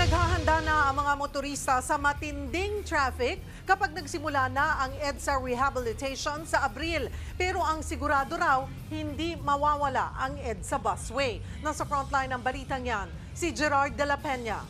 Naghahanda na ang mga motorista sa matinding traffic kapag nagsimula na ang EDSA rehabilitation sa Abril. Pero ang sigurado raw, hindi mawawala ang EDSA busway. Nasa frontline ng balitang yan, si Gerard de la Peña.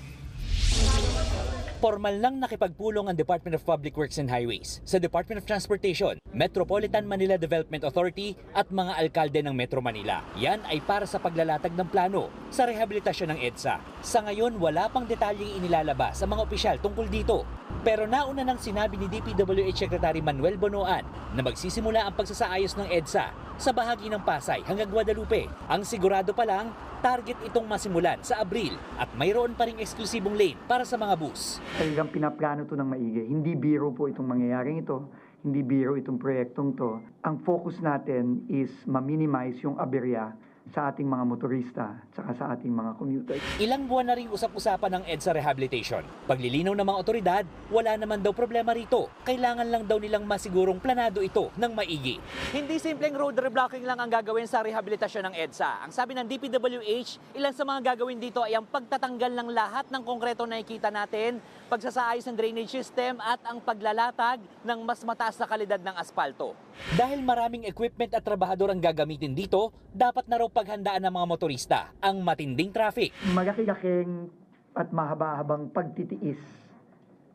Formal lang nakipagpulong ang Department of Public Works and Highways sa Department of Transportation, Metropolitan Manila Development Authority at mga alkalde ng Metro Manila. Yan ay para sa paglalatag ng plano sa rehabilitasyon ng EDSA. Sa ngayon, wala pang detalyeng inilalabas sa mga opisyal tungkol dito. Pero nauna nang sinabi ni DPWH Secretary Manuel Bonoan na magsisimula ang pagsasaayos ng EDSA sa bahagi ng Pasay hanggang Guadalupe. Ang sigurado pa lang, target itong masimulan sa Abril at mayroon pa ring eksklusibong lane para sa mga bus. Talagang pinaplano ito ng maigi. Hindi biro po itong mangyayaring ito. Hindi biro itong proyektong to. Ang focus natin is ma-minimize yung aberya sa ating mga motorista at sa ating mga commuters. Ilang buwan na rin usap-usapan ng EDSA rehabilitation. Paglilinaw ng mga otoridad, wala naman daw problema rito. Kailangan lang daw nilang masigurong planado ito ng maigi. Hindi simpleng road reblocking lang ang gagawin sa rehabilitasyon ng EDSA. Ang sabi ng DPWH, ilan sa mga gagawin dito ay ang pagtatanggal ng lahat ng konkreto na nakikita natin, pagsasaayos ng drainage system at ang paglalatag ng mas mataas na kalidad ng asfalto. Dahil maraming equipment at trabahador ang gagamitin dito, dapat na raw paghandaan ng mga motorista ang matinding traffic. Malaki-laking at mahaba-habang pagtitiis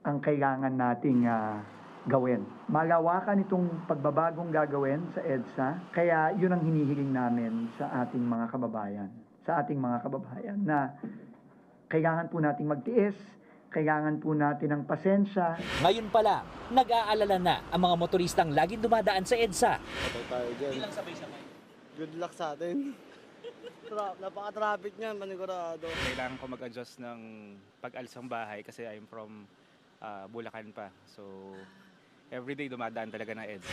ang kailangan nating gawin. Malawakan itong pagbabagong gagawin sa EDSA, kaya yun ang hinihiling namin sa ating mga kababayan, na kailangan po nating magtiis, kailangan po natin ng pasensya. Ngayon pa lang, nag-aalala na ang mga motoristang laging dumadaan sa EDSA. Patay tayo dyan. Ilang sabay-sabay. Good luck sa atin. Napaka-traffic niyan, manigurado. Kailangan ko mag-adjust ng pag-alis ng bahay kasi I'm from Bulacan pa. So, everyday dumadaan talaga ng EDSA.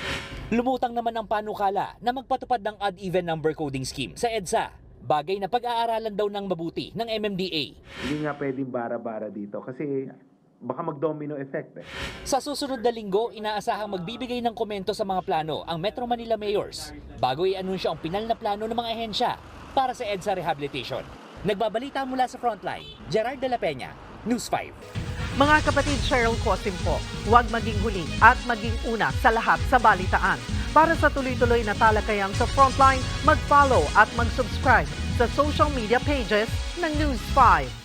Lumutang naman ang panukala na magpatupad ng odd-even number coding scheme sa EDSA. Bagay na pag-aaralan daw ng mabuti ng MMDA. Hindi nga pwedeng bara-bara dito kasi baka mag-domino effect. Sa susunod na linggo, inaasahang magbibigay ng komento sa mga plano ang Metro Manila Mayors bago i-anunsyo ang pinal na plano ng mga ahensya para sa EDSA rehabilitation. Nagbabalita mula sa Frontline, Gerard de la Peña, News 5. Mga kapatid, Cheryl Cosimpo, huwag maging huli at maging una sa lahat sa balitaan. Para sa tuloy-tuloy na talakayan sa Frontline, mag-follow at mag-subscribe sa social media pages ng News 5.